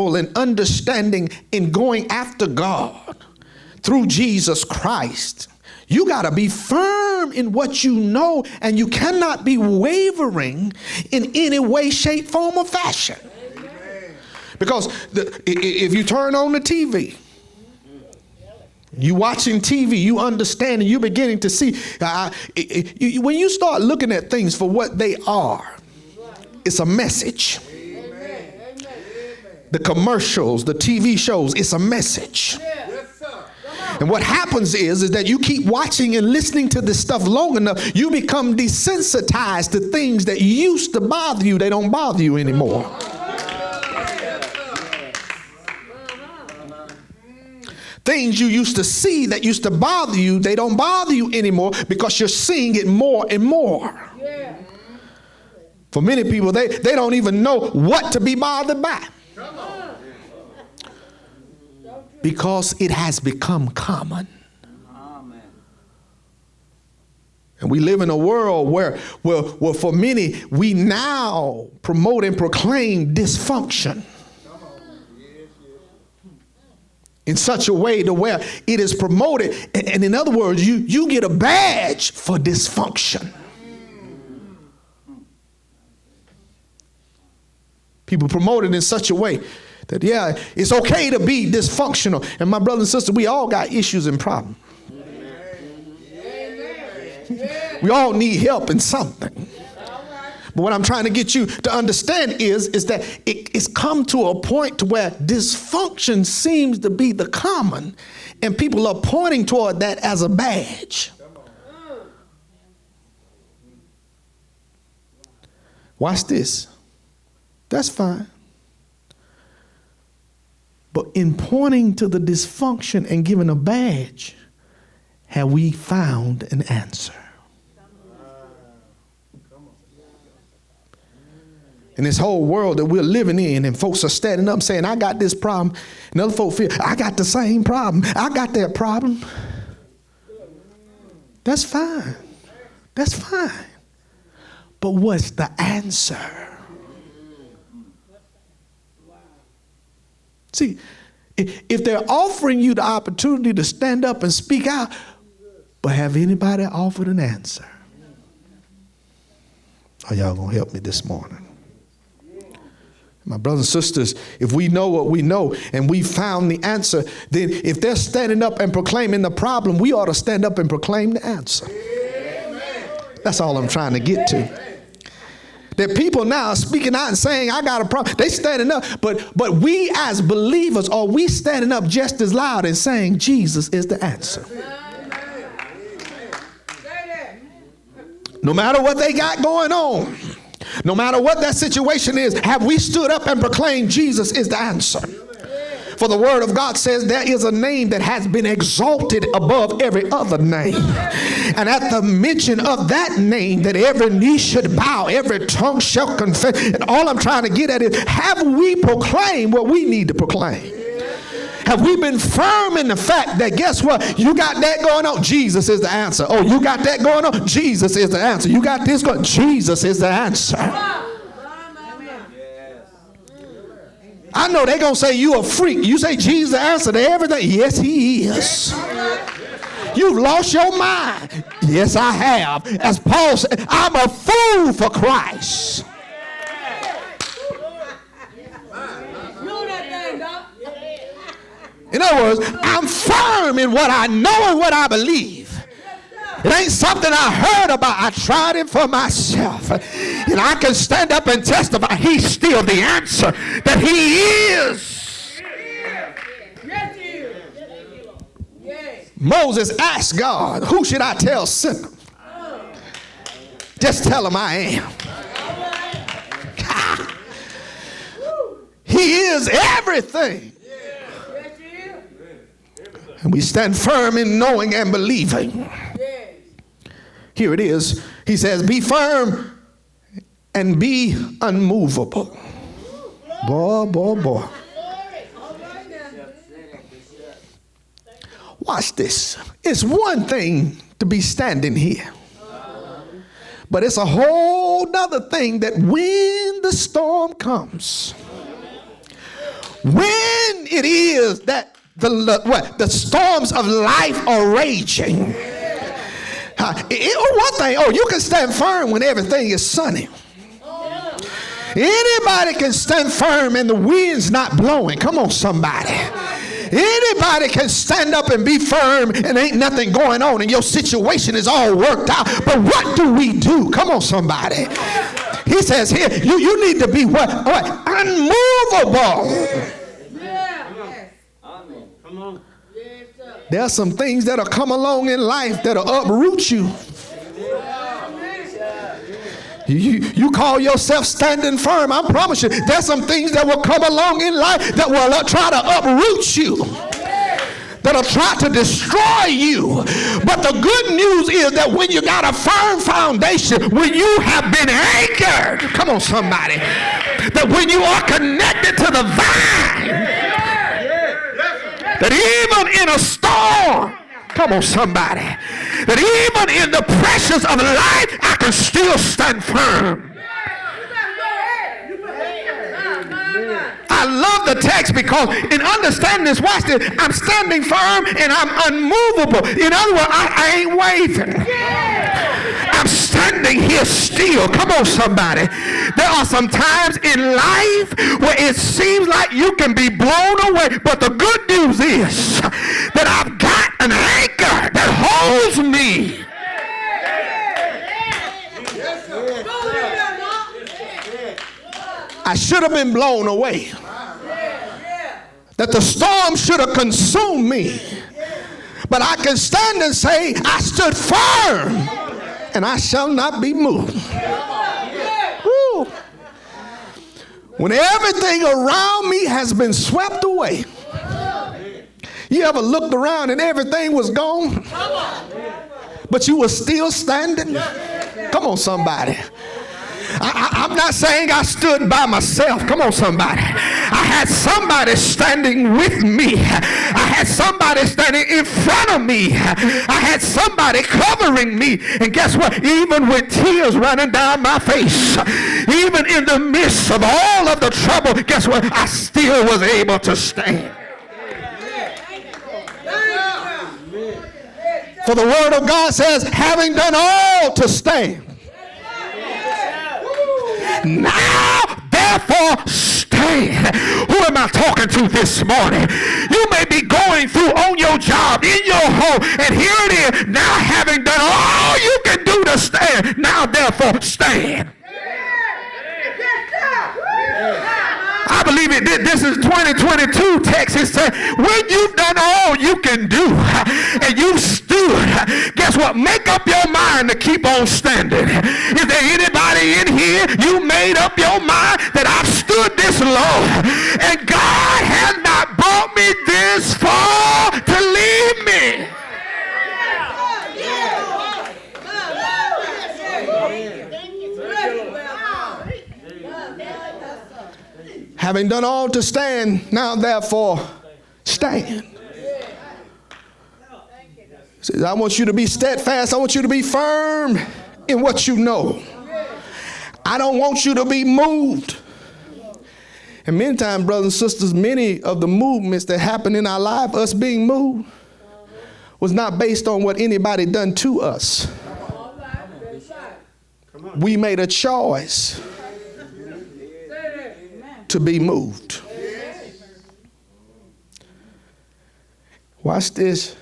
principle and understanding in going after God through Jesus Christ, you got to be firm in what you know, and you cannot be wavering in any way, shape, form, or fashion. Amen. Because if you turn on the TV, you watching TV, you understand, and you're beginning to see. When you start looking at things for what they are, it's a message. Amen. The commercials, the TV shows, it's a message. And what happens is that you keep watching and listening to this stuff long enough, you become desensitized to things that used to bother you. They don't bother you anymore. Things you used to see that used to bother you, they don't bother you anymore because you're seeing it more and more. For many people, they don't even know what to be bothered by. Because it has become common. Amen. And we live in a world where for many, we now promote and proclaim dysfunction in such a way to where it is promoted. And in other words, you get a badge for dysfunction. People promote it in such a way that, yeah, it's okay to be dysfunctional. And my brothers and sisters, we all got issues and problems. We all need help in something. But what I'm trying to get you to understand is that it's come to a point to where dysfunction seems to be the common, and people are pointing toward that as a badge. Watch this. That's fine. But in pointing to the dysfunction and giving a badge, have we found an answer? In this whole world that we're living in, and folks are standing up saying, I got this problem, and other folks feel, I got the same problem. I got that problem. That's fine. That's fine. But what's the answer? See, if they're offering you the opportunity to stand up and speak out, but have anybody offered an answer? Are y'all going to help me this morning? My brothers and sisters, if we know what we know and we found the answer, then if they're standing up and proclaiming the problem, we ought to stand up and proclaim the answer. That's all I'm trying to get to. That people now are speaking out and saying, I got a problem. They standing up, but we as believers, are we standing up just as loud and saying Jesus is the answer? No matter what they got going on, no matter what that situation is, have we stood up and proclaimed Jesus is the answer? For the word of God says there is a name that has been exalted above every other name. And at the mention of that name, that every knee should bow, every tongue shall confess. And all I'm trying to get at is, have we proclaimed what we need to proclaim? Have we been firm in the fact that, guess what? You got that going on, Jesus is the answer. Oh, you got that going on, Jesus is the answer. You got this going, Jesus is the answer. I know they're going to say you a freak. You say Jesus the answer to everything. Yes, he is. You've lost your mind. Yes, I have. As Paul said, I'm a fool for Christ. In other words, I'm firm in what I know and what I believe. It ain't something I heard about. I tried it for myself. And I can stand up and testify he's still the answer, that he is. Moses asked God, who should I tell sinner? Just tell him I am. He is everything. And we stand firm in knowing and believing. Here it is. He says, be firm and be unmovable. Boy. Watch this. It's one thing to be standing here, but it's a whole nother thing that when the storm comes, When it is that the storms of life are raging, one thing, you can stand firm when everything is sunny. Anybody can stand firm and the wind's not blowing. Come on, somebody. Anybody can stand up and be firm and ain't nothing going on and your situation is all worked out. But what do we do? Come on, somebody. He says here, you need to be what? Unmovable. Come on. There are some things that'll come along in life that'll uproot you. You call yourself standing firm. I promise you, there's some things that will come along in life that will try to uproot you, that'll try to destroy you. But the good news is that when you got a firm foundation, when you have been anchored, come on somebody, that when you are connected to the vine, that even in a storm, come on somebody, that even in the pressures of life, I can still stand firm. I love the text because in understanding this, watch this, I'm standing firm and I'm unmovable. In other words, I ain't wavering. I'm standing here still. Come on, somebody. There are some times in life where it seems like you can be blown away, but the good news is that I've got an anchor that holds me. I should have been blown away. That the storm should have consumed me. But I can stand and say, I stood firm and I shall not be moved. Woo. When everything around me has been swept away. You ever looked around and everything was gone, but you were still standing? Come on, somebody. I'm not saying I stood by myself. Come on, somebody. I had somebody standing with me. I had somebody standing in front of me. I had somebody covering me. And guess what? Even with tears running down my face, even in the midst of all of the trouble, guess what? I still was able to stand. For the word of God says, having done all to stand. Now, therefore, stand. Who am I talking to this morning? You may be going through on your job, in your home, and here it is. Now, having done all you can do to stand, now, therefore, stand. I believe it. This is 2022 text. It said, when you've done all you can do and you've stood, guess what? Make up your mind to keep on standing. Is there anybody in here, you made up your mind that I've stood this long and God has not brought me this far to leave me? Having done all to stand, now therefore stand. Says, I want you to be steadfast. I want you to be firm in what you know. I don't want you to be moved. And many times, brothers and sisters, many of the movements that happen in our life, us being moved, was not based on what anybody done to us. We made a choice to be moved. Watch this.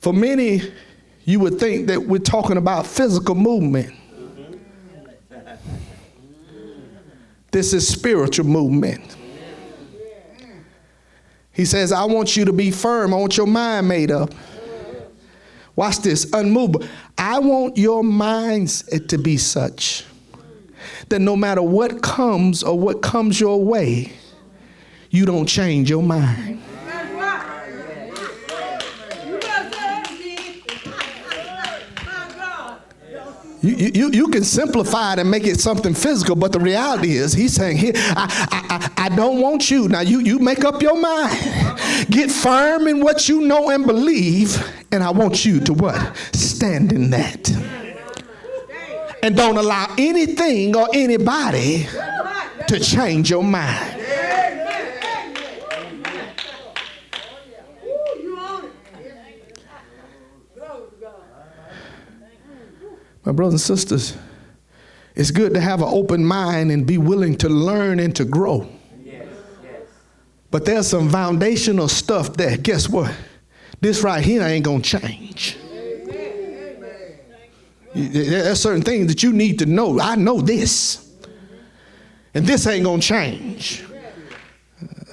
For many, you would think that we're talking about physical movement. This is spiritual movement. He says, I want you to be firm. I want your mind made up. Watch this, unmovable. I want your mindset to be such that no matter what comes or what comes your way, you don't change your mind. You can simplify it and make it something physical, but the reality is, he's saying here, I don't want you. Now you make up your mind. Get firm in what you know and believe, and I want you to what? Stand in that. And don't allow anything or anybody to change your mind. My brothers and sisters, it's good to have an open mind and be willing to learn and to grow. But there's some foundational stuff that, guess what? This right here ain't going to change. There's certain things that you need to know. I know this. And this ain't going to change.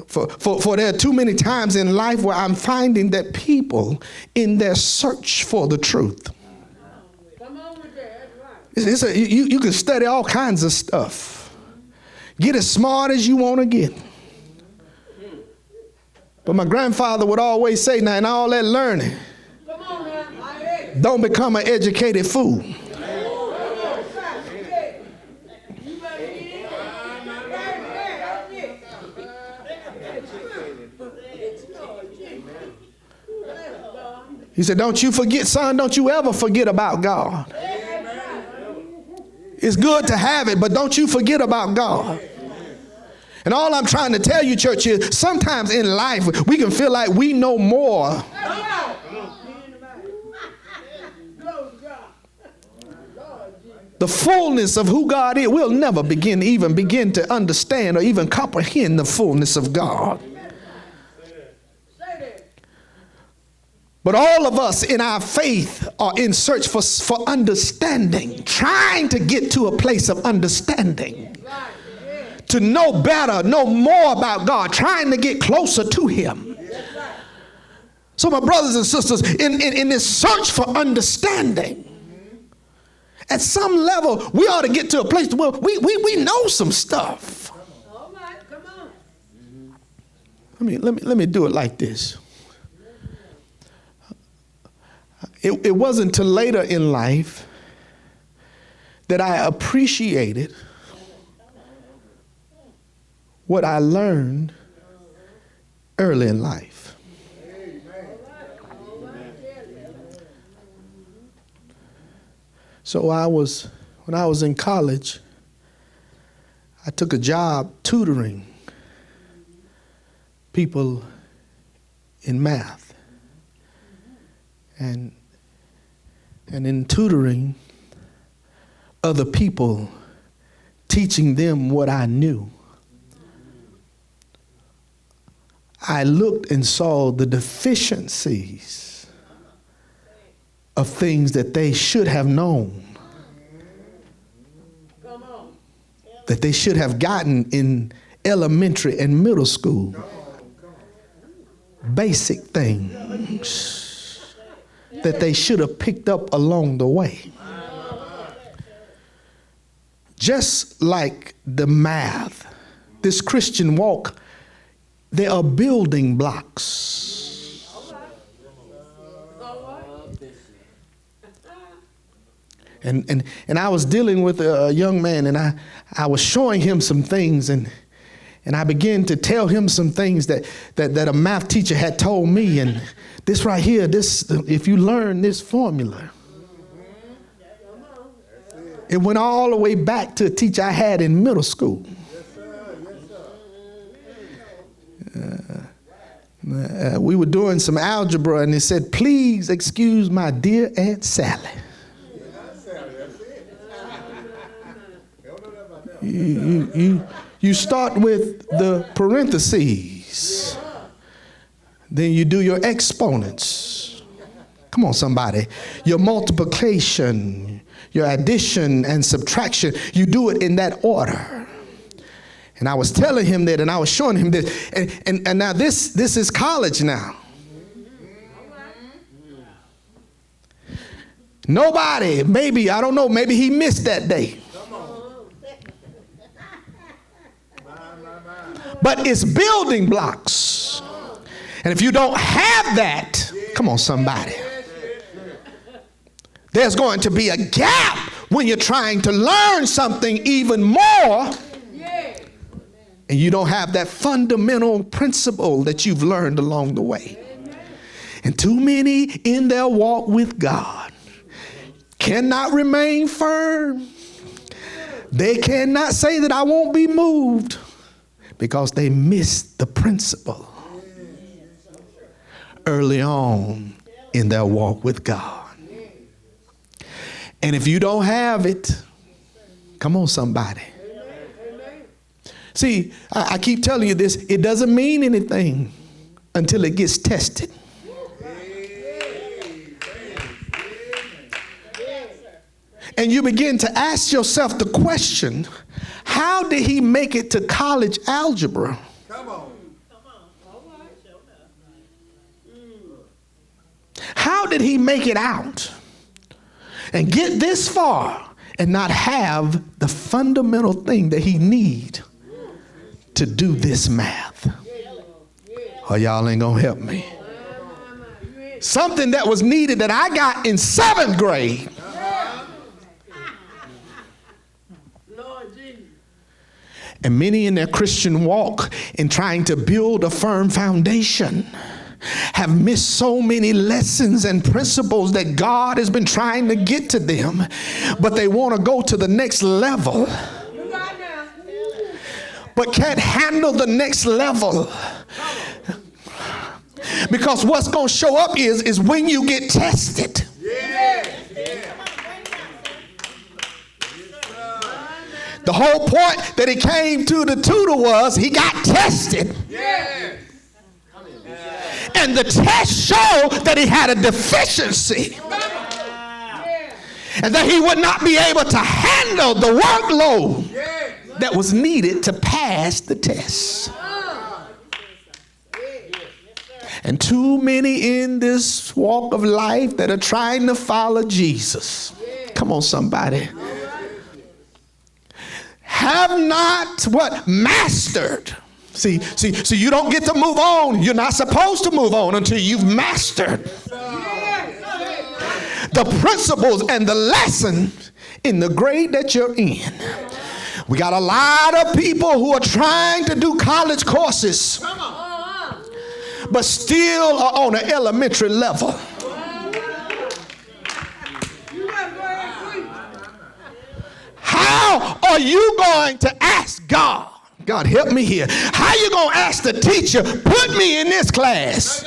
For there are too many times in life where I'm finding that people in their search for the truth. You can study all kinds of stuff. Get as smart as you want to get. But my grandfather would always say, now in all that learning, don't become an educated fool. He said, don't you forget, son, don't you ever forget about God. It's good to have it, but don't you forget about God. And all I'm trying to tell you, church, is sometimes in life we can feel like we know more. The fullness of who God is, we'll never begin to understand or even comprehend the fullness of God. But all of us in our faith are in search for understanding, trying to get to a place of understanding, to know better, know more about God, trying to get closer to Him. So my brothers and sisters, in this search for understanding, at some level, we ought to get to a place where we know some stuff. All right, come on. Let me do it like this. It wasn't until later in life that I appreciated what I learned early in life. So when I was in college, I took a job tutoring people in math. And in tutoring other people, teaching them what I knew, I looked and saw the deficiencies of things that they should have known, that they should have gotten in elementary and middle school. Basic things that they should have picked up along the way. Just like the math, this Christian walk, there are building blocks. And I was dealing with a young man, and I was showing him some things, and I began to tell him some things that a math teacher had told me. And this right here, if you learn this formula, it went all the way back to a teacher I had in middle school. We were doing some algebra, and he said, "Please excuse my dear Aunt Sally." You start with the parentheses. Then you do your exponents. Come on, somebody. Your multiplication, your addition and subtraction. You do it in that order. And I was telling him that, and I was showing him this. And now this is college now. Nobody, maybe, I don't know, maybe he missed that day. But it's building blocks. And if you don't have that, come on, somebody, there's going to be a gap when you're trying to learn something even more, and you don't have that fundamental principle that you've learned along the way. And too many in their walk with God cannot remain firm. They cannot say that I won't be moved, because they missed the principle early on in their walk with God. And if you don't have it, come on, somebody. See, I keep telling you this, it doesn't mean anything until it gets tested. And you begin to ask yourself the question, how did he make it to college algebra? Come on. How did he make it out and get this far and not have the fundamental thing that he need to do this math? Oh, y'all ain't gonna help me. Something that was needed that I got in 7th grade. And many in their Christian walk in trying to build a firm foundation have missed so many lessons and principles that God has been trying to get to them, but they want to go to the next level, but can't handle the next level. Because what's going to show up is when you get tested. The whole point that he came to the tutor was he got tested. Yeah. And the test showed that he had a deficiency. And that he would not be able to handle the workload that was needed to pass the test. And too many in this walk of life that are trying to follow Jesus. Come on, somebody. Have not what? Mastered. See, you don't get to move on. You're not supposed to move on until you've mastered the principles and the lesson in the grade that you're in. We got a lot of people who are trying to do college courses, but still are on an elementary level. How are you going to ask God? God, help me here. How you going to ask the teacher, put me in this class?